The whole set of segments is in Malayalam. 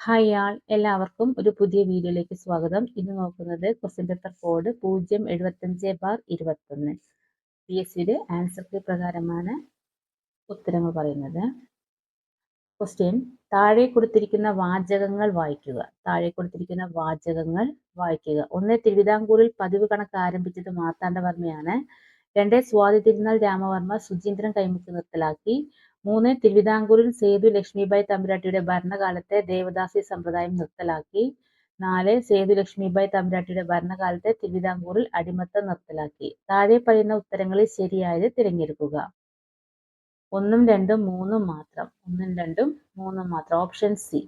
ഹായ് ആൾ എല്ലാവർക്കും ഒരു പുതിയ വീഡിയോയിലേക്ക് സ്വാഗതം. ഇന്ന് നോക്കുന്നത് ക്വസ്റ്റ്യൻ പേപ്പർ കോഡ് 075/21 PSCയുടെ ആൻസർ കീ പ്രകാരമാണ് ഉത്തരങ്ങൾ പറയുന്നത്. ക്വസ്റ്റ്യൻ: താഴെ കൊടുത്തിരിക്കുന്ന വാചകങ്ങൾ വായിക്കുക. 1. തിരുവിതാംകൂറിൽ പതിവ് കണക്ക് ആരംഭിച്ചത് മാർത്താണ്ഡവർമ്മയാണ്. 2. സ്വാതി തിരുനാൾ രാമവർമ്മ സുചീന്ദ്രൻ കൈമുക്ക് നിർത്തലാക്കി. 3. തിരുവിതാംകൂറിൽ സേതു ലക്ഷ്മിബായി തമ്പുരാട്ടിയുടെ ഭരണകാലത്തെ ദേവദാസി സമ്പ്രദായം നിർത്തലാക്കി. 4. സേതു ലക്ഷ്മിബായി തമ്പുരാട്ടിയുടെ ഭരണകാലത്തെ തിരുവിതാംകൂറിൽ അടിമത്തം നിർത്തലാക്കി. താഴെ പറയുന്ന ഉത്തരങ്ങളിൽ ശരിയായത് തിരഞ്ഞെടുക്കുക. 1, 2, 3 മാത്രം. 1, 2, 3 മാത്രം. Option C.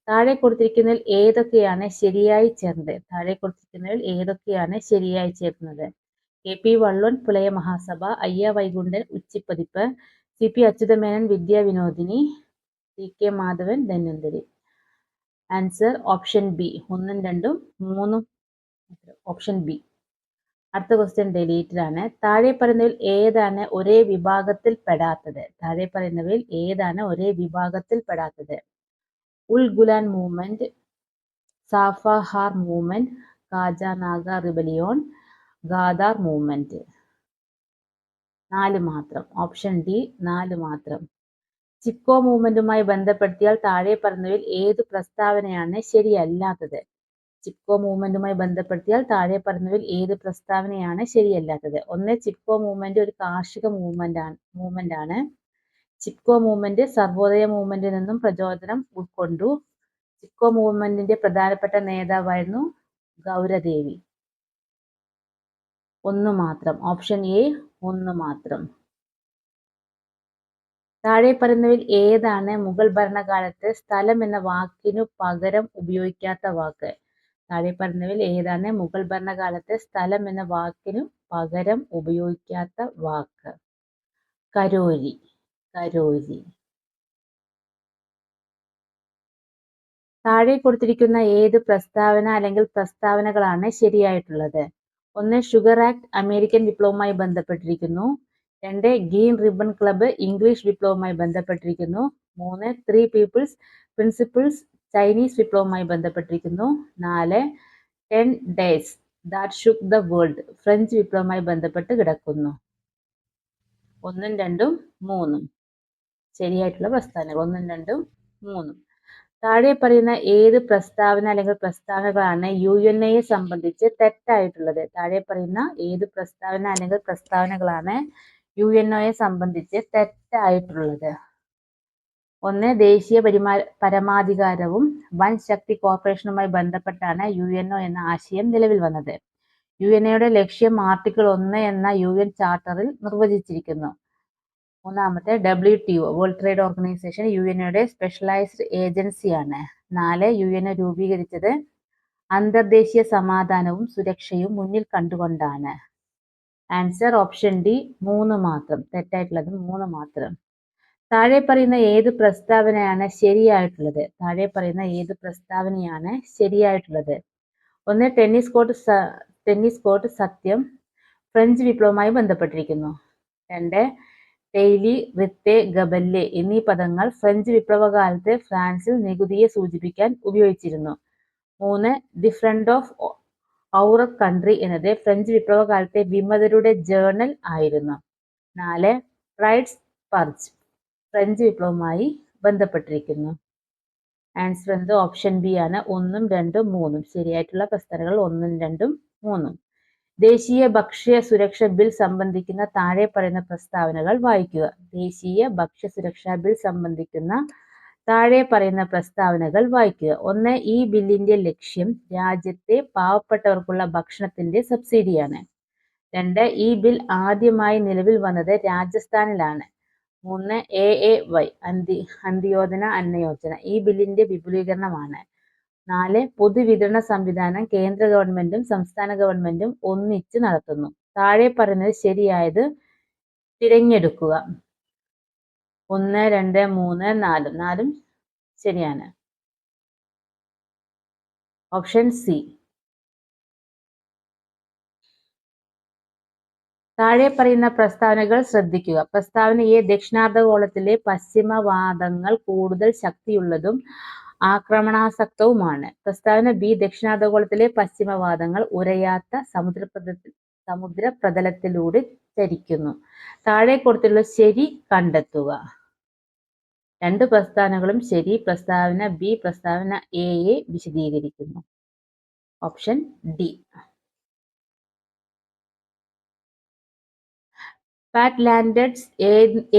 താഴെ കൊടുത്തിരിക്കുന്നതിൽ ഏതൊക്കെയാണ് ശരിയായി ചേർന്നത്? KP Vallon Pulaya Mahasabha, Ayya Vaikundan Uchippadippu, CP Achyuthamenon Vidyavinodini, CK Madhavan Dhanvantari. Answer option B. 1, 2, 3. Option B. അടുത്ത ക്വസ്റ്റ്യൻ ഡിലീറ്റഡ് ആണ്. താഴെ പറയുന്നതിൽ ഏതാണ് ഒരേ വിഭാഗത്തിൽ പെടാത്തത്? Ulgulan movement, Safahar movement, Kachanaga rebellion, Ghadar movement. 4 മാത്രം. ഓപ്ഷൻ ഡി 4 മാത്രം. ചിപ്കോ മൂവ്മെന്റുമായി ബന്ധപ്പെടുത്തിയാൽ താഴെ പറയുന്നവയിൽ ഏത് പ്രസ്താവനയാണ് ശരിയല്ലാത്തത്? ചിപ്കോ മൂവ്മെന്റുമായി ബന്ധപ്പെടുത്തിയാൽ താഴെ പറയുന്നവയിൽ ഏത് പ്രസ്താവനയാണ് ശരിയല്ലാത്തത്? 1. ചിപ്കോ മൂവ്മെന്റ് ഒരു കാർഷിക മൂവ്മെന്റ് ആണ്. ചിപ്കോ മൂവ്മെന്റ് സർവോദയ മൂവ്മെന്റിൽ നിന്നും പ്രചോദനം ഉൾക്കൊണ്ടു. ചിപ്കോ മൂവ്മെന്റിന്റെ പ്രധാനപ്പെട്ട നേതാവായിരുന്നു ഗൗരദേവി. 1 മാത്രം. ഓപ്ഷൻ എ 1 മാത്രം. താഴെ പറയുന്നവയിൽ ഏതാണ് മുഗൾ ഭരണകാലത്ത് സ്ഥലം എന്ന വാക്കിനു പകരം ഉപയോഗിക്കാത്ത വാക്ക്? താഴെ പറയുന്നവയിൽ ഏതാണ് മുഗൾ ഭരണകാലത്ത് സ്ഥലം എന്ന വാക്കിനു പകരം ഉപയോഗിക്കാത്ത വാക്ക്? കരോരി. താഴെ കൊടുത്തിരിക്കുന്ന ഏത് പ്രസ്താവന അല്ലെങ്കിൽ പ്രസ്താവനകളാണ് ശരിയായിട്ടുള്ളത്? 1. ഷുഗർ ആക്ട് അമേരിക്കൻ വിപ്ലവവുമായി ബന്ധപ്പെട്ടിരിക്കുന്നു. 2. ഗ്രീൻ റിബൺ ക്ലബ്ബ് ഇംഗ്ലീഷ് വിപ്ലവവുമായി ബന്ധപ്പെട്ടിരിക്കുന്നു. 3. 3 പീപ്പിൾസ് പ്രിൻസിപ്പിൾസ് ചൈനീസ് വിപ്ലവവുമായി ബന്ധപ്പെട്ടിരിക്കുന്നു. 4. 10 days that shook the world French വിപ്ലവവുമായി ബന്ധപ്പെട്ട് കിടക്കുന്നു. 1, 2, 3 ശരിയായിട്ടുള്ള പ്രസ്താവനകൾ. 1, 2, 3. താഴെ പറയുന്ന ഏത് പ്രസ്താവന അല്ലെങ്കിൽ പ്രസ്താവനകളാണ് UNA സംബന്ധിച്ച് തെറ്റായിട്ടുള്ളത്? താഴെ പറയുന്ന ഏത് പ്രസ്താവന അല്ലെങ്കിൽ പ്രസ്താവനകളാണ് UNO സംബന്ധിച്ച് തെറ്റായിട്ടുള്ളത്? 1. ദേശീയ പരമാധികാരവും വൻ ശക്തി കോർപ്പറേഷനുമായി ബന്ധപ്പെട്ടാണ് UNO എന്ന ആശയം നിലവിൽ വന്നത്. UNOയുടെ ലക്ഷ്യം ആർട്ടിക്കിൾ 1 എന്ന UN ചാർട്ടറിൽ നിർവചിച്ചിരിക്കുന്നു. 3. WTO വേൾഡ് ട്രേഡ് ഓർഗനൈസേഷൻ UNOയുടെ സ്പെഷ്യലൈസ്ഡ് ഏജൻസിയാണ്. 4. UNO രൂപീകരിച്ചത് അന്തർദേശീയ സമാധാനവും സുരക്ഷയും മുന്നിൽ കണ്ടുകൊണ്ടാണ്. ആൻസർ ഓപ്ഷൻ ഡി 3 മാത്രം. തെറ്റായിട്ടുള്ളത് 3 മാത്രം. താഴെ പറയുന്ന ഏത് പ്രസ്താവനയാണ് ശരിയായിട്ടുള്ളത്? 1. ടെന്നീസ് കോർട്ട് സത്യം ഫ്രഞ്ച് വിപ്ലവവുമായി ബന്ധപ്പെട്ടിരിക്കുന്നു. 2. ടെയ്ലി, റിത്തെ, ഗബല്ലെ എന്നീ പദങ്ങൾ ഫ്രഞ്ച് വിപ്ലവകാലത്ത് ഫ്രാൻസിൽ നികുതിയെ സൂചിപ്പിക്കാൻ ഉപയോഗിച്ചിരുന്നു. 3. The front of our country എന്നത് ഫ്രഞ്ച് വിപ്ലവകാലത്തെ വിമതരുടെ ജേർണൽ ആയിരുന്നു. 4. പ്രൈഡ്സ് പർച്ച് ഫ്രഞ്ച് വിപ്ലവവുമായി ബന്ധപ്പെട്ടിരിക്കുന്നു. ആൻസർ എന്ത്? ഓപ്ഷൻ ബി ആണ്. 1, 2, 3 ശരിയായിട്ടുള്ള പ്രസ്താവനകൾ 1, 2, 3. ദേശീയ ഭക്ഷ്യ സുരക്ഷാ ബിൽ സംബന്ധിക്കുന്ന താഴെ പറയുന്ന പ്രസ്താവനകൾ വായിക്കുക. ദേശീയ ഭക്ഷ്യ സുരക്ഷാ ബിൽ സംബന്ധിക്കുന്ന താഴെ പറയുന്ന പ്രസ്താവനകൾ വായിക്കുക. 1. ഈ ബില്ലിന്റെ ലക്ഷ്യം രാജ്യത്തെ പാവപ്പെട്ടവർക്കുള്ള ഭക്ഷണത്തിന്റെ സബ്സിഡിയാണ്. 2. ഈ ബിൽ ആദ്യമായി നിലവിൽ വന്നത് രാജസ്ഥാനിലാണ്. 3. AAY അന്ത്യോദന അന്ന യോജന ഈ ബില്ലിന്റെ വിപുലീകരണമാണ്. 4. പൊതുവിതരണ സംവിധാനം കേന്ദ്ര ഗവൺമെന്റും സംസ്ഥാന ഗവൺമെന്റും ഒന്നിച്ച് നടത്തുന്നു. താഴെ പറയുന്നത് ശരിയായത് തിരഞ്ഞെടുക്കുക. 1, 2, 3, 4 4 ശരിയാണ്. Option C. താഴെ പറയുന്ന പ്രസ്താവനകൾ ശ്രദ്ധിക്കുക. പ്രസ്താവന എ ദക്ഷിണാർദ്ധഗോളത്തിലെ പശ്ചിമവാദങ്ങൾ കൂടുതൽ ശക്തിയുള്ളതും ആക്രമണാസക്തവുമാണ്. പ്രസ്താവന ബി ദക്ഷിണാർദ്ധഗോളത്തിലെ പശ്ചിമവാദങ്ങൾ ഉരയാത്ത സമുദ്രപ്രതലത്തിലൂടെ ചരിക്കുന്നു. താഴെ കൊടുത്തുള്ള ശരി കണ്ടെത്തുക. രണ്ട് പ്രസ്താവനകളും ശരി. പ്രസ്താവന ബി പ്രസ്താവന എയെ വിശദീകരിക്കുന്നു. Option D. പാറ്റ്ലാൻഡ്സ്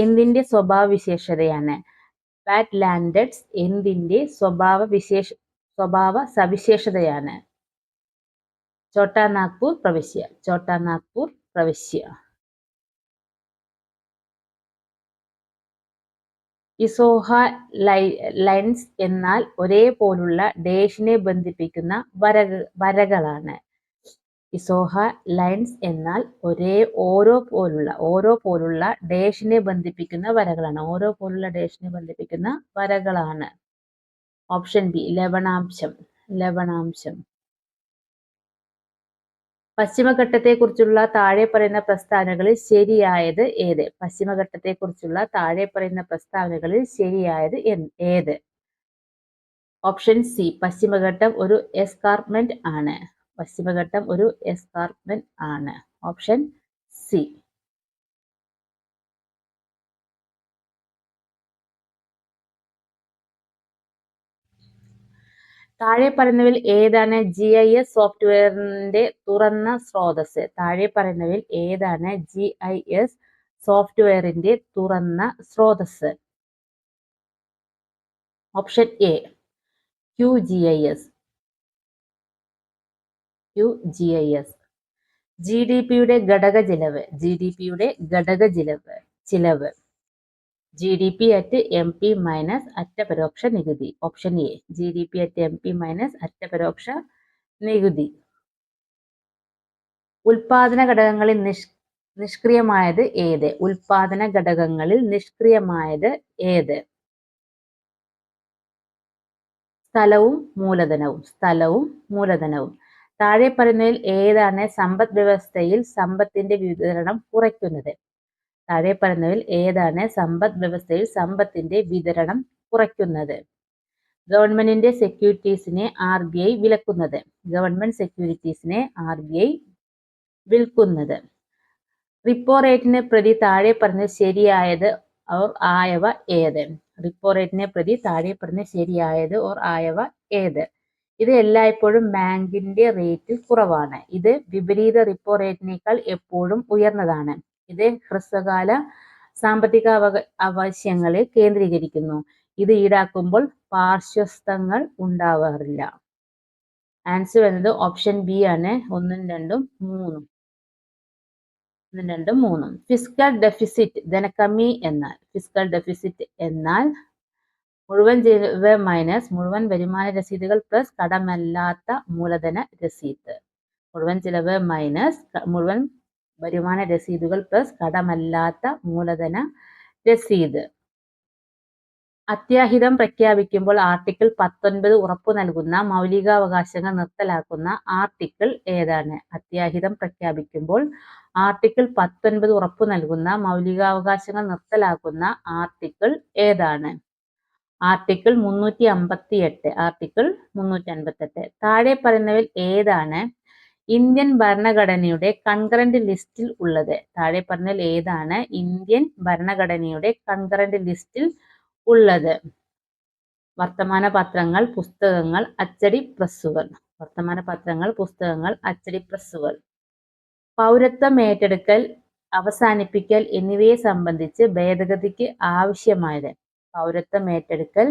എന്തിന്റെ സ്വഭാവവിശേഷതയാണ്? പാറ്റ്ലാൻഡ്സ് എന്തിന്റെ സ്വഭാവ സവിശേഷതയാണ്? ഛോട്ടാ നാഗ്പൂർ പ്രവിശ്യ. ഛോട്ടാ നാഗ്പൂർ പ്രവിശ്യ. ഇസോഹലൈൻസ് എന്നാൽ ഒരേപോലുള്ള ഡേഷിനെ ബന്ധിപ്പിക്കുന്ന വരകളാണ്. ഇസോഹലൈൻസ് എന്നാൽ ഓരോ പോലുള്ള ഡേഷിനെ ബന്ധിപ്പിക്കുന്ന വരകളാണ്. ഓരോ പോലുള്ള ഡേഷിനെ ബന്ധിപ്പിക്കുന്ന വരകളാണ്. Option B ലവണാംശം. ലവണാംശം. പശ്ചിമഘട്ടത്തെക്കുറിച്ചുള്ള താഴെ പറയുന്ന പ്രസ്താവനകളിൽ ശരിയായത് ഏത്? പശ്ചിമഘട്ടത്തെക്കുറിച്ചുള്ള താഴെ പറയുന്ന പ്രസ്താവനകളിൽ ശരിയായത് ഏത്? ഓപ്ഷൻ സി പശ്ചിമഘട്ടം ഒരു എസ്കാർപ്മെന്റ് ആണ്. പശ്ചിമഘട്ടം ഒരു എസ്കാർപ്മെന്റ് ആണ്. Option C. താഴെ പറയുന്നവയിൽ ഏതാണ് GIS സോഫ്റ്റ്വെയറിന്റെ തുറന്ന സ്രോതസ്? താഴെ പറയുന്നവയിൽ ഏതാണ് GIS സോഫ്റ്റ്വെയറിന്റെ തുറന്ന സ്രോതസ്? Option A QGIS. QGIS. GDPയുടെ ഘടക ചിലവ്. GDPയുടെ ഘടക ചിലവ്. GDP at MP മൈനസ് അറ്റ പരോക്ഷ നികുതി. Option A GDP at MP minus അറ്റ പരോക്ഷ നികുതി. ഉൽപാദന ഘടകങ്ങളിൽ നിഷ്ക്രിയമായത് ഏത്? ഉൽപാദന ഘടകങ്ങളിൽ നിഷ്ക്രിയമായത് ഏത്? സ്ഥലവും മൂലധനവും. താഴെ പറയുന്നതിൽ ഏതാണ് സമ്പദ് വ്യവസ്ഥയിൽ സമ്പത്തിന്റെ വിതരണം കുറയ്ക്കുന്നത്? താഴെ പറയുന്നതിൽ ഏതാണ് സമ്പദ് വ്യവസ്ഥയിൽ സമ്പത്തിന്റെ വിതരണം കുറയ്ക്കുന്നത്? ഗവൺമെന്റിന്റെ സെക്യൂരിറ്റീസിനെ RBI വിലക്കുന്നത്. ഗവൺമെന്റ് സെക്യൂരിറ്റീസിനെ RBI വിൽക്കുന്നത്. റിപ്പോ റേറ്റിനെ പ്രതി താഴെ പറഞ്ഞ ശരിയായത് ഓർ ആയവ ഏത്? റിപ്പോ റേറ്റിനെ പ്രതി താഴെ പറഞ്ഞ ശരിയായത് ഓർ ആയവ ഏത്? ഇത് എല്ലായ്പ്പോഴും ബാങ്കിന്റെ റേറ്റിൽ കുറവാണ്. ഇത് വിപരീത റിപ്പോ റേറ്റിനേക്കാൾ എപ്പോഴും ഉയർന്നതാണ്. ഇത് ഹ്രസ്വകാല സാമ്പത്തിക ആവശ്യങ്ങളെ കേന്ദ്രീകരിക്കുന്നു. ഇത് ഈടാക്കുമ്പോൾ പാർശ്വസ്ഥങ്ങൾ ഉണ്ടാവാറില്ല. ആൻസർ വരുന്നത് ഓപ്ഷൻ ബി ആണ്. 1, 2, 3. ഫിസ്ക്കൽ ഡെഫിസിറ്റ് ധനക്കമ്മി എന്നാൽ മുഴുവൻ ചെലവ് മൈനസ് മുഴുവൻ വരുമാന രസീതുകൾ പ്ലസ് കടമല്ലാത്ത മൂലധന രസീത്. മുഴുവൻ ചെലവ് മൈനസ് മുഴുവൻ വരുമാന രസീതുകൾ പ്ലസ് കടമല്ലാത്ത മൂലധന രസീത്. അത്യാഹിതം പ്രഖ്യാപിക്കുമ്പോൾ ആർട്ടിക്കിൾ 19 ഉറപ്പു നൽകുന്ന മൗലികാവകാശങ്ങൾ നിർത്തലാക്കുന്ന ആർട്ടിക്കിൾ ഏതാണ്? അത്യാഹിതം പ്രഖ്യാപിക്കുമ്പോൾ ആർട്ടിക്കിൾ 19 ഉറപ്പു നൽകുന്ന മൗലികാവകാശങ്ങൾ നിർത്തലാക്കുന്ന ആർട്ടിക്കിൾ ഏതാണ്? ആർട്ടിക്കിൾ 358. ആർട്ടിക്കിൾ 358. താഴെ പറയുന്നവയിൽ ഏതാണ് ഇന്ത്യൻ ഭരണഘടനയുടെ കൺകറന്റ് ലിസ്റ്റിൽ ഉള്ളത്? താഴെ പറഞ്ഞതിൽ ഏതാണ് ഇന്ത്യൻ ഭരണഘടനയുടെ കൺകറന്റ് ലിസ്റ്റിൽ ഉള്ളത്? വർത്തമാന പത്രങ്ങൾ, പുസ്തകങ്ങൾ, അച്ചടി പ്രസ്സുകൾ. വർത്തമാന പത്രങ്ങൾ, പുസ്തകങ്ങൾ, അച്ചടി പ്രസ്സുകൾ. പൗരത്വം ഏറ്റെടുക്കൽ, അവസാനിപ്പിക്കൽ എന്നിവയെ സംബന്ധിച്ച് ഭേദഗതിക്ക് ആവശ്യമായത്. പൗരത്വം ഏറ്റെടുക്കൽ,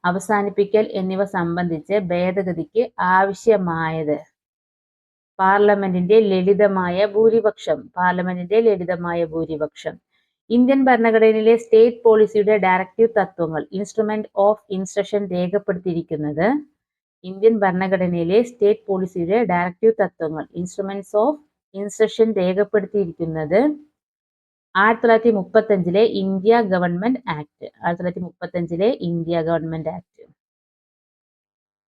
അവസാനിപ്പിക്കൽ എന്നിവ സംബന്ധിച്ച് ഭേദഗതിക്ക് ആവശ്യമായത്. പാർലമെന്റിന്റെ ലളിതമായ ഭൂരിപക്ഷം. ഇന്ത്യൻ ഭരണഘടനയിലെ സ്റ്റേറ്റ് പോളിസിയുടെ ഡയറക്റ്റീവ് തത്വങ്ങൾ ഇൻസ്ട്രുമെന്റ് ഓഫ് ഇൻസ്ട്രക്ഷൻ രേഖപ്പെടുത്തിയിരിക്കുന്നത്. ഇന്ത്യൻ ഭരണഘടനയിലെ സ്റ്റേറ്റ് പോളിസിയുടെ ഡയറക്റ്റീവ് തത്വങ്ങൾ ഇൻസ്ട്രുമെന്റ്സ് ഓഫ് ഇൻസ്ട്രക്ഷൻ രേഖപ്പെടുത്തിയിരിക്കുന്നത് 1935 India government act. 1935 India government act.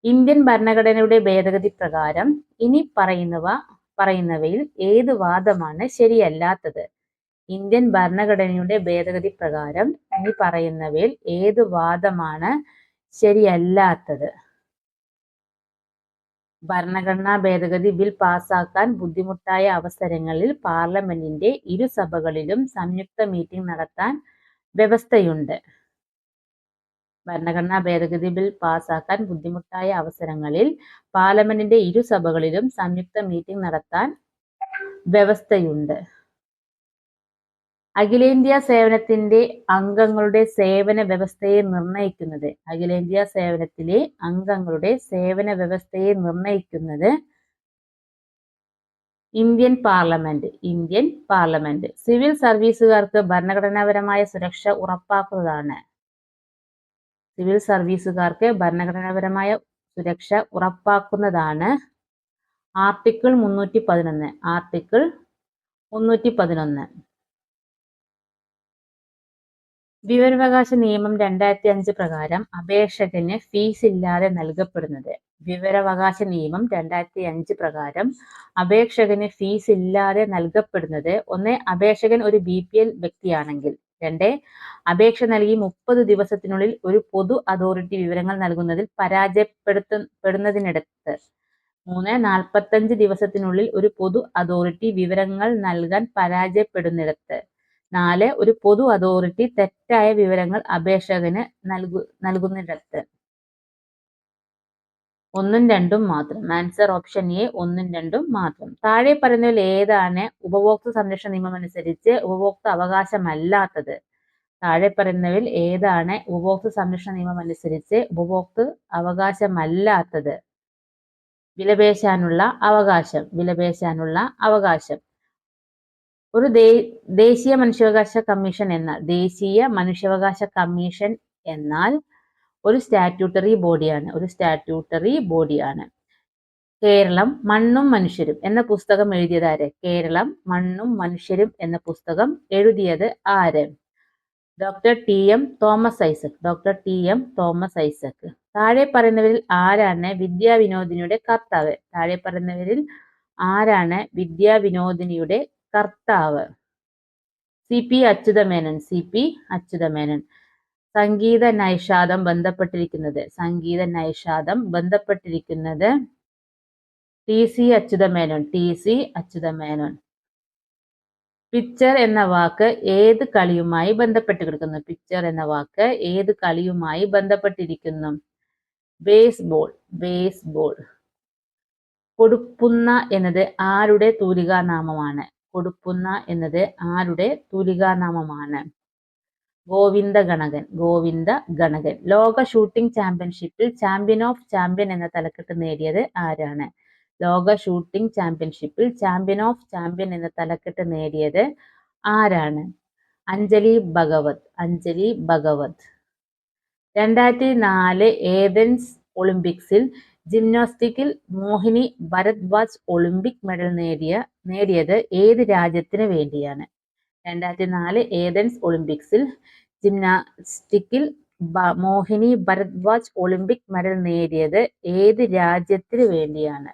Indian ഭരണഘടനയുടെ ഭേദഗതി പ്രകാരം ഇനി പറയുന്നവയിൽ ഏത് വാദമാണ് ശരിയല്ലാത്തത്? ഇന്ത്യൻ ഭരണഘടനയുടെ ഭേദഗതി പ്രകാരം ഇനി പറയുന്നവയിൽ ഏത് വാദമാണ് ശരിയല്ലാത്തത്. ഭരണഘടനാ ഭേദഗതി ബിൽ പാസാക്കാൻ ബുദ്ധിമുട്ടായ അവസരങ്ങളിൽ പാർലമെന്റിന്റെ ഇരുസഭകളിലും സംയുക്ത മീറ്റിംഗ് നടത്താൻ വ്യവസ്ഥയുണ്ട്. ഭരണഘടനാ ഭേദഗതി ബിൽ പാസാക്കാൻ ബുദ്ധിമുട്ടായ അവസരങ്ങളിൽ പാർലമെന്റിന്റെ ഇരുസഭകളിലും സംയുക്ത മീറ്റിംഗ് നടത്താൻ വ്യവസ്ഥയുണ്ട്. അഖിലേന്ത്യാ സേവനത്തിന്റെ അംഗങ്ങളുടെ സേവന വ്യവസ്ഥയെ നിർണയിക്കുന്നത്. അഖിലേന്ത്യാ സേവനത്തിലെ അംഗങ്ങളുടെ സേവന വ്യവസ്ഥയെ നിർണയിക്കുന്നത് ഇന്ത്യൻ പാർലമെന്റ്. സിവിൽ സർവീസുകാർക്ക് ഭരണഘടനാപരമായ സുരക്ഷ ഉറപ്പാക്കുന്നതാണ്. സിവിൽ സർവീസുകാർക്ക് ഭരണഘടനാപരമായ സുരക്ഷ ഉറപ്പാക്കുന്നതാണ് ആർട്ടിക്കിൾ 311. വിവരാവകാശ നിയമം 2005 പ്രകാരം അപേക്ഷകന് ഫീസ് ഇല്ലാതെ നൽകപ്പെടുന്നത്. വിവരാവകാശ നിയമം 2005 പ്രകാരം അപേക്ഷകന് ഫീസ് ഇല്ലാതെ നൽകപ്പെടുന്നത്: 1. അപേക്ഷകൻ ഒരു BPL വ്യക്തിയാണെങ്കിൽ. 2. അപേക്ഷ നൽകി 30 ദിവസത്തിനുള്ളിൽ ഒരു പൊതു അതോറിറ്റി വിവരങ്ങൾ നൽകുന്നതിൽ പരാജയപ്പെടുന്നതിനടുത്ത്. 3. 45 ദിവസത്തിനുള്ളിൽ ഒരു പൊതു അതോറിറ്റി വിവരങ്ങൾ നൽകാൻ പരാജയപ്പെടുന്നിടത്ത്. 4. ഒരു പൊതു അതോറിറ്റി തെറ്റായ വിവരങ്ങൾ അപേക്ഷകന് നൽകുന്നിടത്ത്. 1ഉം 2ഉം മാത്രം. ആൻസർ ഓപ്ഷൻ എ 1ഉം 2ഉം മാത്രം. താഴെ പറയുന്നതിൽ ഏതാണ് ഉപഭോക്തൃ സംരക്ഷണ നിയമം അനുസരിച്ച് ഉപഭോക്തൃ അവകാശമല്ലാത്തത്? താഴെ പറയുന്നതിൽ ഏതാണ് ഉപഭോക്തൃ സംരക്ഷണ നിയമം അനുസരിച്ച് ഉപഭോക്തൃ അവകാശമല്ലാത്തത്? വിലപേശാനുള്ള അവകാശം. ഒരു ദേശീയ മനുഷ്യാവകാശ കമ്മീഷൻ എന്നാൽ ഒരു സ്റ്റാറ്റ്യൂട്ടറി ബോഡിയാണ്. കേരളം മണ്ണും മനുഷ്യരും എന്ന പുസ്തകം എഴുതിയത് ആര്? കേരളം മണ്ണും മനുഷ്യരും എന്ന പുസ്തകം എഴുതിയത് ആര്? Doctor TM. തോമസ് ഐസക്. താഴെ പറയുന്നവരിൽ ആരാണ് വിദ്യാവിനോദിനിയുടെ കർത്താവ്? CP അച്യുതമേനോൻ. സംഗീത നൈഷാദം ബന്ധപ്പെട്ടിരിക്കുന്നത് TC അച്യുതമേനോൻ. പിക്ചർ എന്ന വാക്ക് ഏത് കളിയുമായി ബന്ധപ്പെട്ടിരിക്കുന്നു? ബേസ്ബോൾ. കൊടുപ്പുന്ന എന്നത് ആരുടെ തൂലികാനാമമാണ്? ഗോവിന്ദ ഗണകൻ. ലോക ഷൂട്ടിംഗ് ചാമ്പ്യൻഷിപ്പിൽ ചാമ്പ്യൻ ഓഫ് ചാമ്പ്യൻ എന്ന തലക്കെട്ട് നേടിയത് ആരാണ്? ലോക ഷൂട്ടിംഗ് ചാമ്പ്യൻഷിപ്പിൽ ചാമ്പ്യൻ ഓഫ് ചാമ്പ്യൻ എന്ന തലക്കെട്ട് നേടിയത് ആരാണ്? അഞ്ജലി ഭഗവത്. 2004 ഏതൻസ് ഒളിമ്പിക്സിൽ ജിംനാസ്റ്റിക്സിൽ മോഹിനി ഭരദ്വാജ് ഒളിമ്പിക് മെഡൽ നേടിയത് ഏത് രാജ്യത്തിന് വേണ്ടിയാണ്? 2004 ഏതൻസ് ഒളിമ്പിക്സിൽ ജിംനാസ്റ്റിക്സിൽ മോഹിനി ഭരദ്വാജ് ഒളിമ്പിക് മെഡൽ നേടിയത് ഏത് രാജ്യത്തിന് വേണ്ടിയാണ്?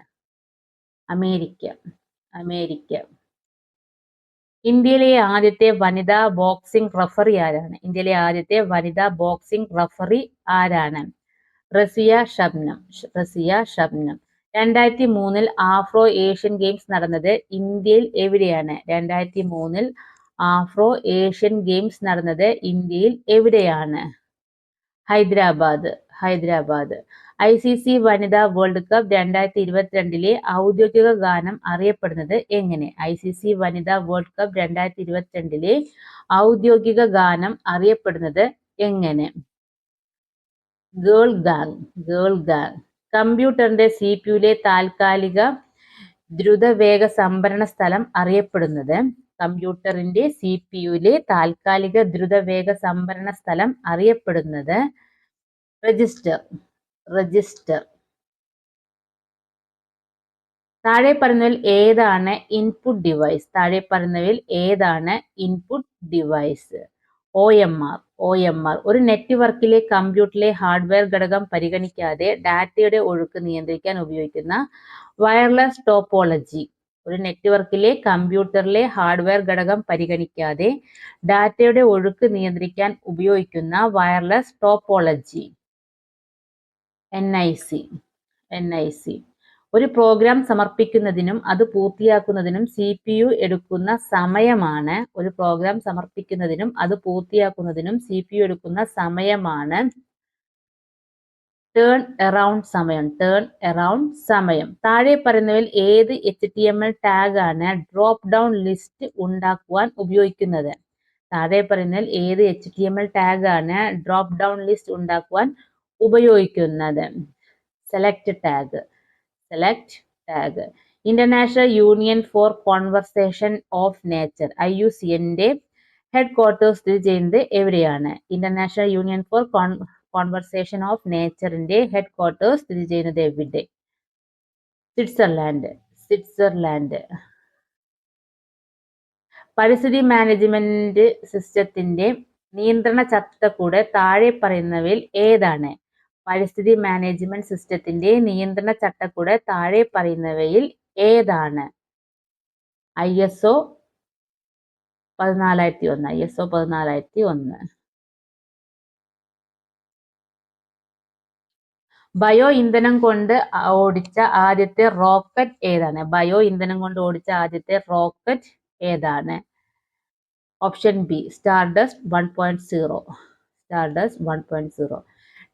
അമേരിക്ക. ഇന്ത്യയിലെ ആദ്യത്തെ വനിതാ ബോക്സിംഗ് റഫറി ആരാണ്? Razia Shabnam. 2003 Afro Asian Games നടന്നത് ഇന്ത്യയിൽ എവിടെയാണ്? 2003 ആഫ്രോ ഏഷ്യൻ ഗെയിംസ് നടന്നത് ഇന്ത്യയിൽ എവിടെയാണ്? ഹൈദരാബാദ്. ICC വനിതാ വേൾഡ് കപ്പ് 2022 ഔദ്യോഗിക ഗാനം അറിയപ്പെടുന്നത് എങ്ങനെ? ICC വനിതാ വേൾഡ് കപ്പ് 2022 ഔദ്യോഗിക ഗാനം അറിയപ്പെടുന്നത് എങ്ങനെ? Girl gang. കമ്പ്യൂട്ടറിന്റെ CPU-ലെ താൽക്കാലിക ദ്രുതവേഗ സംഭരണ സ്ഥലം അറിയപ്പെടുന്നത്? കമ്പ്യൂട്ടറിന്റെ CPU-ലെ താൽക്കാലിക ദ്രുതവേഗ സംഭരണ സ്ഥലം അറിയപ്പെടുന്നത് രജിസ്റ്റർ. താഴെ പറയുന്നതിൽ ഏതാണ് ഇൻപുട്ട് ഡിവൈസ്? OMR. ഒരു നെറ്റ്വർക്കിലെ കമ്പ്യൂട്ടറിലെ ഹാർഡ്വെയർ ഘടകം പരിഗണിക്കാതെ ഡാറ്റയുടെ ഒഴുക്ക് നിയന്ത്രിക്കാൻ ഉപയോഗിക്കുന്ന വയർലെസ് ടോപ്പോളജി. ഒരു നെറ്റ്വർക്കിലെ കമ്പ്യൂട്ടറിലെ ഹാർഡ്വെയർ ഘടകം പരിഗണിക്കാതെ ഡാറ്റയുടെ ഒഴുക്ക് നിയന്ത്രിക്കാൻ ഉപയോഗിക്കുന്ന വയർലെസ് ടോപ്പോളജി. NIC. ഒരു പ്രോഗ്രാം സമർപ്പിക്കുന്നതിനും അത് പൂർത്തിയാക്കുന്നതിനും CPU എടുക്കുന്ന സമയമാണ് ടേൺ അറൗണ്ട് സമയം. താഴെ പറയുന്നവയിൽ ഏത് HTML ടാഗാണ് ഡ്രോപ്പ് ഡൗൺ ലിസ്റ്റ് ഉണ്ടാക്കുവാൻ ഉപയോഗിക്കുന്നത്? Select tag. International union for conservation of nature IUCNന്റെ ഹെഡ് ക്വാർട്ടേഴ്സ് സ്ഥിതി ചെയ്യുന്നത് എവിടെയാണ്? International union for conservation of നേച്ചറിന്റെ ഹെഡ് ക്വാർട്ടേഴ്സ് സ്ഥിതി ചെയ്യുന്നത് എവിടെ? സ്വിറ്റ്സർലാൻഡ്. പരിസ്ഥിതി മാനേജ്മെന്റ് സിസ്റ്റത്തിന്റെ നിയന്ത്രണ ചട്ടക്കൂട് താഴെ പറയുന്നവയിൽ ഏതാണ്? ISO 14001. ബയോ ഇന്ധനം കൊണ്ട് ഓടിച്ച ആദ്യത്തെ റോക്കറ്റ് ഏതാണ്? Option B Stardust 1.0.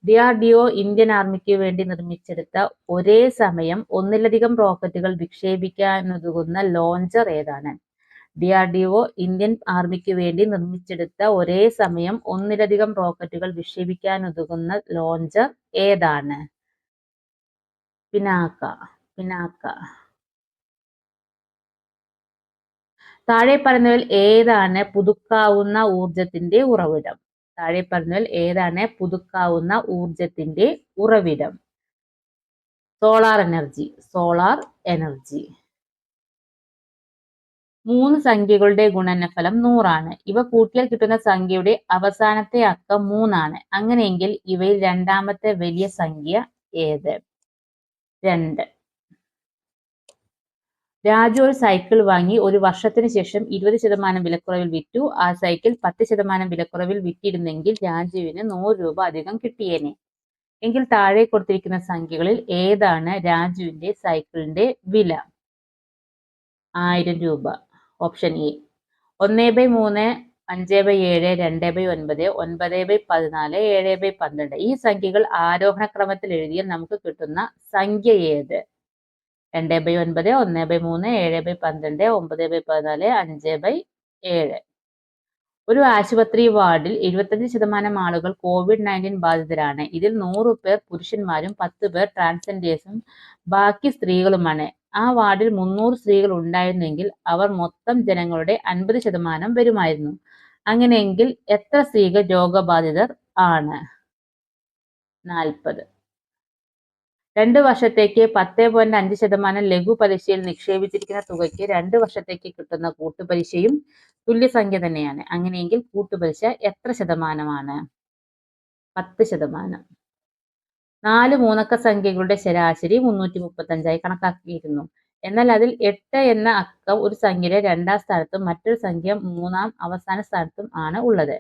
DRDO Indian ആർമിക്ക് വേണ്ടി നിർമ്മിച്ചെടുത്ത ഒരേ സമയം ഒന്നിലധികം റോക്കറ്റുകൾ വിക്ഷേപിക്കാനുതകുന്ന ലോഞ്ചർ ഏതാണ്? DRDO ഇന്ത്യൻ ആർമിക്ക് വേണ്ടി നിർമ്മിച്ചെടുത്ത ഒരേ സമയം ഒന്നിലധികം റോക്കറ്റുകൾ വിക്ഷേപിക്കാനുതകുന്ന ലോഞ്ചർ ഏതാണ്? പിനാക്ക. താഴെ പറയുന്നവയിൽ ഏതാണ് പുതുക്കാവുന്ന ഊർജത്തിന്റെ ഉറവിടം? Solar energy. 3 സംഖ്യകളുടെ ഗുണനഫലം 100 ആണ്. ഇവ കൂട്ടിയാൽ കിട്ടുന്ന സംഖ്യയുടെ അവസാനത്തെ അക്കം 3 ആണ്. അങ്ങനെയെങ്കിൽ ഇവയിൽ രണ്ടാമത്തെ വലിയ സംഖ്യ ഏത്? 2. രാജു ഒരു സൈക്കിൾ വാങ്ങി ഒരു വർഷത്തിന് ശേഷം 20% വിലക്കുറവിൽ വിറ്റു. ആ സൈക്കിൾ 10% വിലക്കുറവിൽ വിറ്റിരുന്നെങ്കിൽ രാജുവിന് 100 രൂപ അധികം കിട്ടിയേനെ. എങ്കിൽ താഴെ കൊടുത്തിരിക്കുന്ന സംഖ്യകളിൽ ഏതാണ് രാജുവിന്റെ സൈക്കിളിന്റെ വില? 1000 രൂപ. Option A 1/3, 5/7, 2/9, 9/14, 7/12. ഈ സംഖ്യകൾ ആരോഹണ ക്രമത്തിൽ എഴുതിയാൽ നമുക്ക് കിട്ടുന്ന സംഖ്യ ഏത്? 2/9, 1/3, 7/12, 9/14, 5/7. ഒരു ആശുപത്രി വാർഡിൽ 75% ആളുകൾ COVID-19 ബാധിതരാണ്. ഇതിൽ 100 പേർ പുരുഷന്മാരും 10 പേർ ട്രാൻസ്ജെൻഡേഴ്സും ബാക്കി സ്ത്രീകളുമാണ്. ആ വാർഡിൽ 300 സ്ത്രീകൾ ഉണ്ടായിരുന്നെങ്കിൽ അവർ മൊത്തം ജനങ്ങളുടെ 50% വരുമായിരുന്നു. അങ്ങനെയെങ്കിൽ എത്ര സ്ത്രീകൾ രോഗബാധിതർ ആണ്? 40. 2 വർഷത്തേക്ക് 10.5% ലഘു പലിശയിൽ നിക്ഷേപിച്ചിരിക്കുന്ന തുകയ്ക്ക് 2 വർഷത്തേക്ക് കിട്ടുന്ന കൂട്ടുപലിശയും തുല്യസംഖ്യ തന്നെയാണ്. അങ്ങനെയെങ്കിൽ കൂട്ടുപലിശ എത്ര ശതമാനമാണ്? 10%. 4 മൂന്നക്ക സംഖ്യകളുടെ ശരാശരി 335 കണക്കാക്കിയിരുന്നു. എന്നാൽ അതിൽ 8 എന്ന അക്കം ഒരു സംഖ്യയുടെ 2ാം സ്ഥാനത്തും മറ്റൊരു സംഖ്യ 3ാം അവസാന സ്ഥാനത്തും ആണ് ഉള്ളത്.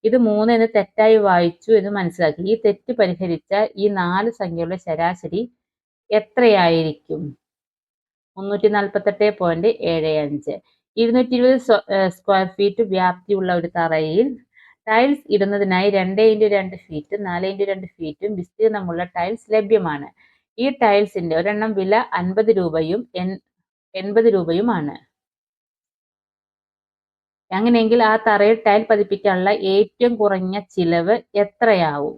ഇത് 3 എന്ന് തെറ്റായി വായിച്ചു എന്ന് മനസ്സിലാക്കി. ഈ തെറ്റ് പരിഹരിച്ചാൽ ഈ 4 സംഖ്യകളുടെ ശരാശരി എത്രയായിരിക്കും? 348.75. 220 സ്ക്വയർ ഫീറ്റ് വ്യാപ്തിയുള്ള ഒരു തറയിൽ ടൈൽസ് ഇടുന്നതിനായി 2x2 ഫീറ്റ് 4x2 ഫീറ്റും വിസ്തീർണമുള്ള ടൈൽസ് ലഭ്യമാണ്. ഈ ടൈൽസിന്റെ ഒരെണ്ണം വില 50 രൂപയും 80 രൂപയുമാണ്. അങ്ങനെയെങ്കിൽ ആ തറയിൽ ടൈൽ പതിപ്പിക്കാനുള്ള ഏറ്റവും കുറഞ്ഞ ചിലവ് എത്രയാവും?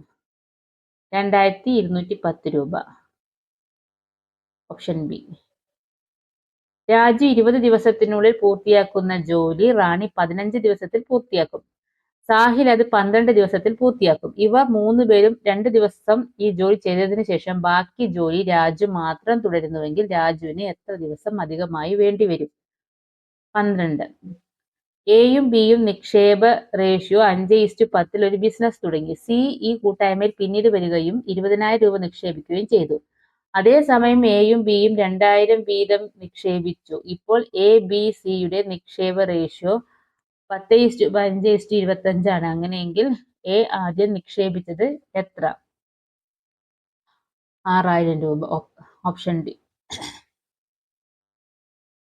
2210 രൂപ. Option B. രാജു 20 ദിവസത്തിനുള്ളിൽ പൂർത്തിയാക്കുന്ന ജോലി റാണി 15 ദിവസത്തിൽ പൂർത്തിയാക്കും. സാഹിൽ അത് 12 ദിവസത്തിൽ പൂർത്തിയാക്കും. ഇവർ 3 പേരും 2 ദിവസം ഈ ജോലി ചെയ്തതിനു ശേഷം ബാക്കി ജോലി രാജു മാത്രം തുടരുന്നുവെങ്കിൽ രാജുവിന് എത്ര ദിവസം അധികമായി വേണ്ടിവരും? 12. എയും ബിയും നിക്ഷേപ റേഷ്യോ 5:10 ഒരു ബിസിനസ് തുടങ്ങി. സി ഈ കൂട്ടായ്മയിൽ പിന്നീട് വരികയും 20,000 രൂപ നിക്ഷേപിക്കുകയും ചെയ്തു. അതേസമയം എയും ബിയും 2000 വീതം നിക്ഷേപിച്ചു. ഇപ്പോൾ എ ബി സിയുടെ നിക്ഷേപ റേഷ്യോ 10:5:25 ആണ്. അങ്ങനെയെങ്കിൽ എ ആദ്യം നിക്ഷേപിച്ചത് എത്ര? 6,000 രൂപ. Option D.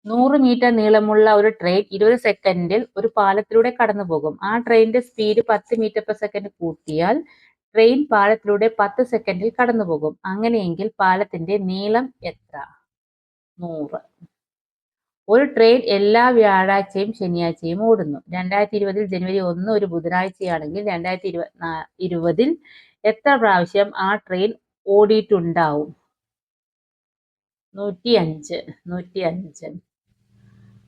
100 മീറ്റർ നീളമുള്ള ഒരു ട്രെയിൻ 20 സെക്കൻഡിൽ ഒരു പാലത്തിലൂടെ കടന്നുപോകും. ആ ട്രെയിനിന്റെ സ്പീഡ് 10 മീറ്റർ പെർ സെക്കൻഡ് കൂട്ടിയാൽ ട്രെയിൻ പാലത്തിലൂടെ 10 സെക്കൻഡിൽ കടന്നുപോകും. അങ്ങനെയെങ്കിൽ പാലത്തിന്റെ നീളം എത്ര? 100. ഒരു ട്രെയിൻ എല്ലാ വ്യാഴാഴ്ചയും ശനിയാഴ്ചയും ഓടുന്നു. 2020 ജനുവരി 1 ഒരു ബുധനാഴ്ചയാണെങ്കിൽ 2020 എത്ര പ്രാവശ്യം ആ ട്രെയിൻ ഓടിയിട്ടുണ്ടാവും? 105.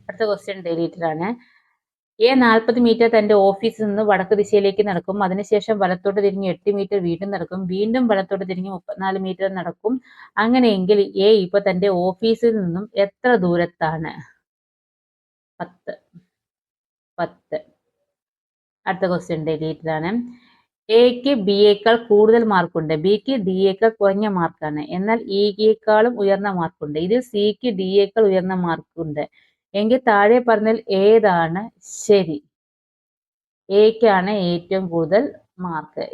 അടുത്ത ക്വസ്റ്റ്യൻ ഡെലീറ്റഡ് ആണ്. എ 40 മീറ്റർ തന്റെ ഓഫീസിൽ നിന്ന് വടക്ക് ദിശയിലേക്ക് നടക്കും. അതിനുശേഷം വലത്തോട്ട് തിരിഞ്ഞ് 8 മീറ്റർ വീണ്ടും നടക്കും. വീണ്ടും വലത്തോട്ട് തിരിഞ്ഞ് 34 മീറ്റർ നടക്കും. അങ്ങനെയെങ്കിൽ എ ഇപ്പൊ തന്റെ ഓഫീസിൽ നിന്നും എത്ര ദൂരത്താണ്? 10. അടുത്ത ക്വസ്റ്റ്യൻ ഡെലീറ്റഡ് ആണ്. എക്ക് ബിയേക്കാൾ കൂടുതൽ മാർക്കുണ്ട്. ബിക്ക് ഡിയേക്കാൾ കുറഞ്ഞ മാർക്കാണ്. എന്നാൽ ഇയേക്കാളും ഉയർന്ന മാർക്കുണ്ട്. ഇതിൽ സിക്ക് ഡിയേക്കാൾ ഉയർന്ന മാർക്കുണ്ട്. എങ്കിൽ താഴെ പറഞ്ഞതിൽ ഏതാണ് ശരി? എക്കാണ് ഏറ്റവും കൂടുതൽ മാർക്ക്.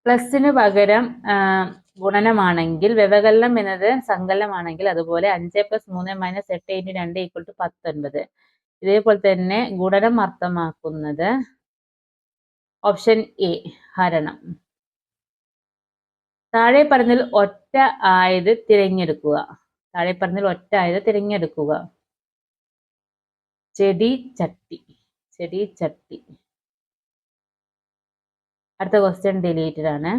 പ്ലസിന് പകരം ഗുണനമാണെങ്കിൽ, വ്യവകലനം എന്നത് സങ്കലനമാണെങ്കിൽ, അതുപോലെ 5+3 - 8 × 2 = 19. ഇതേപോലെ തന്നെ ഗുണനം അർത്ഥമാക്കുന്നത് ഓപ്ഷൻ എ ഹരണം. താഴെ പറഞ്ഞതിൽ ഒറ്റ ആയത് തിരഞ്ഞെടുക്കുക. ചെടി ചട്ടി. അടുത്ത ക്വസ്റ്റ്യൻ ഡെലീറ്റഡ് ആണ്.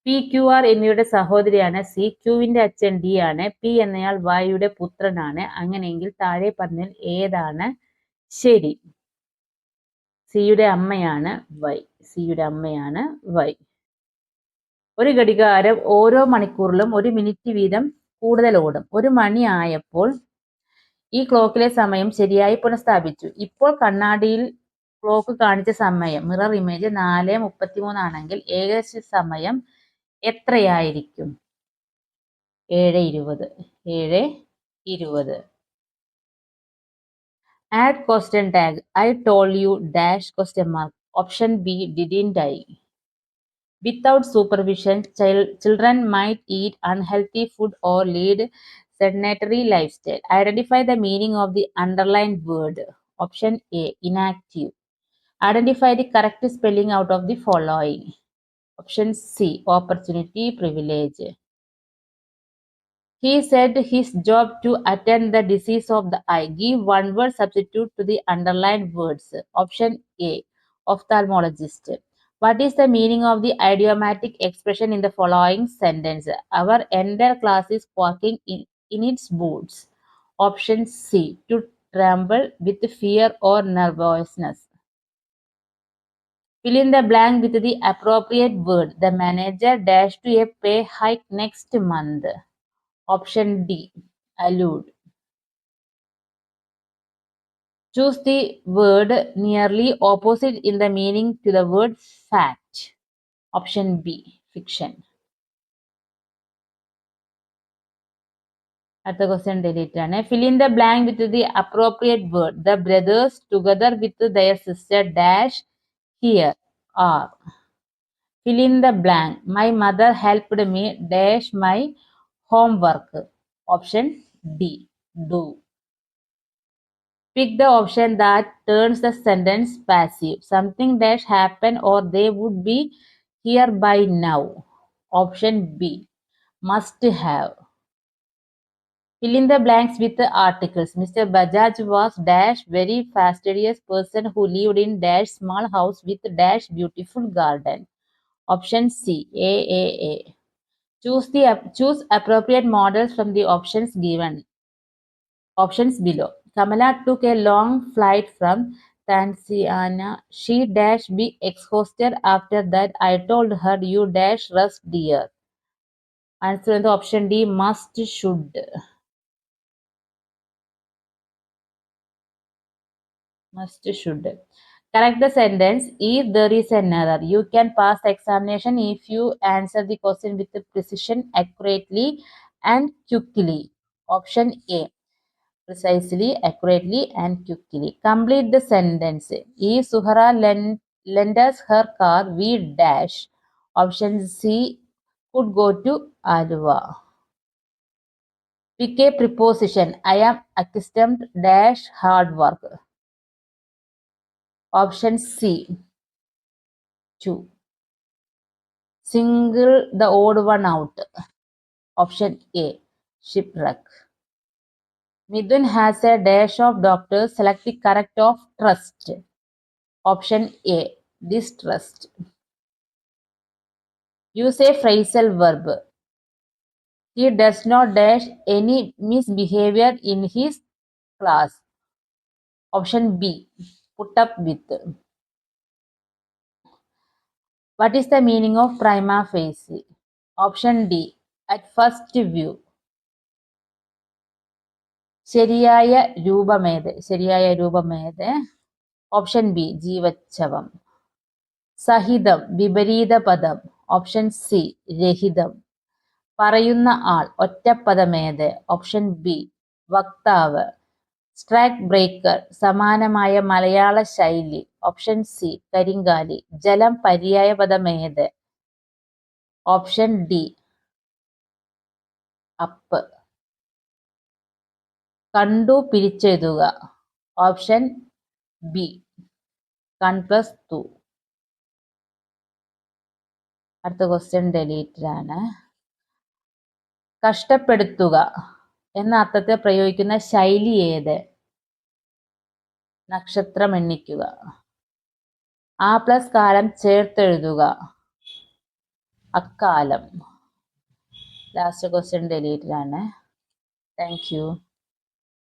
പി, ക്യു, ആർ എന്നിവയുടെ സഹോദരിയാണ് സി. ക്യൂവിന്റെ അച്ഛൻ ഡി ആണ്. പി എന്നയാൾ വൈയുടെ പുത്രനാണ്. അങ്ങനെയെങ്കിൽ താഴെ പറഞ്ഞതിൽ ഏതാണ് ശരി? സിയുടെ അമ്മയാണ് വൈ. ഒരു ഘടികാരം ഓരോ മണിക്കൂറിലും 1 മിനിറ്റ് വീതം കൂടുതൽ ഓടും. 1 മണി ആയപ്പോൾ ഈ ക്ലോക്കിലെ സമയം ശരിയായി പുനഃസ്ഥാപിച്ചു. ഇപ്പോൾ കണ്ണാടിയിൽ ക്ലോക്ക് കാണിച്ച സമയം മിറർ ഇമേജ് 4:33 ആണെങ്കിൽ ഏകദേശ സമയം എത്രയായിരിക്കും? 7:20. Add question tag. I told you dash ? Option B, didn't I? Without supervision, children might eat unhealthy food or lead sedentary lifestyle. Identify the meaning of the underlined word. Option A, inactive. Identify the correct spelling out of the following. Option C, opportunity, privilege. He said his job to attend the disease of the eye. Give one word substitute to the underlined words. Option A, ophthalmologist. What is the meaning of the idiomatic expression in the following sentence? Our entire class is walking in its boots. Option C, to tremble with fear or nervousness. Fill in the blank with the appropriate word. The manager dashed to a pay hike next month. Option D, allude. Choose the word nearly opposite in the meaning to the word fact. Option B, fiction. At the question deleted. Fill in the blank with the appropriate word. The brothers together with their sister dash here are. Fill in the blank. My mother helped me dash my homework. Option D, do. Pick the option that turns the sentence passive. Something dash happen or they would be here by now. Option B, must have. Fill in the blanks with the articles. Mr. Bajaj was dash very fastidious person who lived in dash small house with dash beautiful garden. Option C, A. Choose appropriate models from the options given. Options below. Kamala took a long flight from Tanzania. She dash be exhausted after that. I told her you dash rest dear. Answer the option D, must should. Correct the sentence. If there is an error, you can pass the examination if you answer the question with precision, accurately and quickly. Option A, precisely, accurately and quickly. Complete the sentence. If Suhara lent lend us her car, we dash. Option C, could go to Aluva. Pick a preposition. I am accustomed dash hard work. Option C, 2. Single the odd one out. Option A, shipwreck. Midun has a dash of doctors. Select the correct of trust. Option A, distrust. Use a phrasal verb. He does not dash any misbehavior in his class. Option B, put up with. What is the meaning of prima facie? Option D, at first view. ശരിയായ രൂപമേത്? Option B, ജീവച്ഛവം. സഹിതം, വിപരീത പദം. ഓപ്ഷൻ സി, രഹിതം. പറയുന്ന ആൾ, ഒറ്റപ്പദമേത്? ഓപ്ഷൻ ബി, വക്താവ്. സ്ട്രൈക്ക് ബ്രേക്കർ, സമാനമായ മലയാള ശൈലി. ഓപ്ഷൻ സി, കരിങ്കാലി. ജലം, പര്യായ പദമേത്? ഓപ്ഷൻ ഡി, അപ്പ്. കണ്ടു, പിരിച്ചെഴുതുക. ഓപ്ഷൻ ബി, കൺ പ്ലസ് തു. അടുത്ത ക്വസ്റ്റ്യൻ ഡിലീറ്റഡ് ആണ്. കഷ്ടപ്പെടുത്തുക എന്ന അർത്ഥത്തിൽ പ്രയോഗിക്കുന്ന ശൈലി ഏത്? നക്ഷത്രം എണ്ണിക്കുക. ആ പ്ലസ് കാലം ചേർത്തെഴുതുക. അക്കാലം. ലാസ്റ്റ് ക്വസ്റ്റ്യൻ ഡിലീറ്റഡ് ആണ്. Thank you.